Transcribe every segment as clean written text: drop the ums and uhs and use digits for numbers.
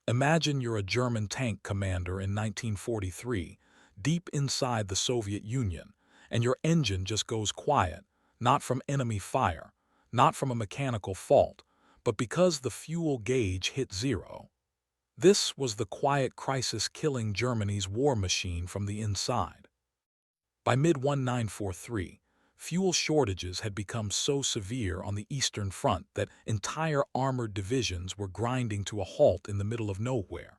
Imagine you're a German tank commander in 1943, deep inside the Soviet Union, and your engine just goes quiet, not from enemy fire, not from a mechanical fault, but because the fuel gauge hit zero. This was the quiet crisis killing Germany's war machine from the inside. By mid-1943, fuel shortages had become so severe on the Eastern Front that entire armored divisions were grinding to a halt in the middle of nowhere,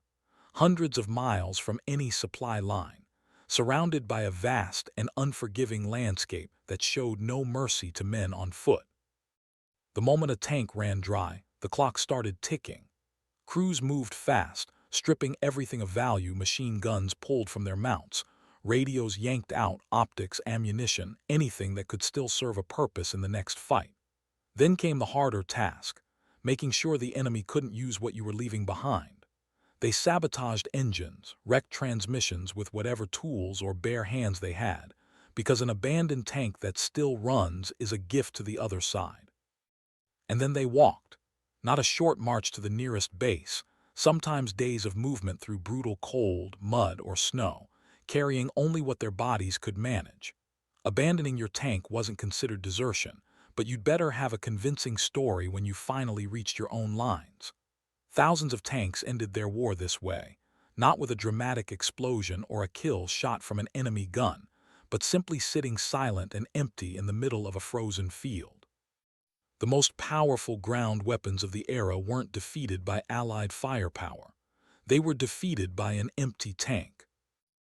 hundreds of miles from any supply line, surrounded by a vast and unforgiving landscape that showed no mercy to men on foot. The moment a tank ran dry, the clock started ticking. Crews moved fast, stripping everything of value. Machine guns pulled from their mounts, radios yanked out, optics, ammunition, anything that could still serve a purpose in the next fight. Then came the harder task, making sure the enemy couldn't use what you were leaving behind. They sabotaged engines, wrecked transmissions with whatever tools or bare hands they had, because an abandoned tank that still runs is a gift to the other side. And then they walked. Not a short march to the nearest base, sometimes days of movement through brutal cold, mud, or snow, carrying only what their bodies could manage. Abandoning your tank wasn't considered desertion, but you'd better have a convincing story when you finally reached your own lines. Thousands of tanks ended their war this way, not with a dramatic explosion or a kill shot from an enemy gun, but simply sitting silent and empty in the middle of a frozen field. The most powerful ground weapons of the era weren't defeated by Allied firepower. They were defeated by an empty tank.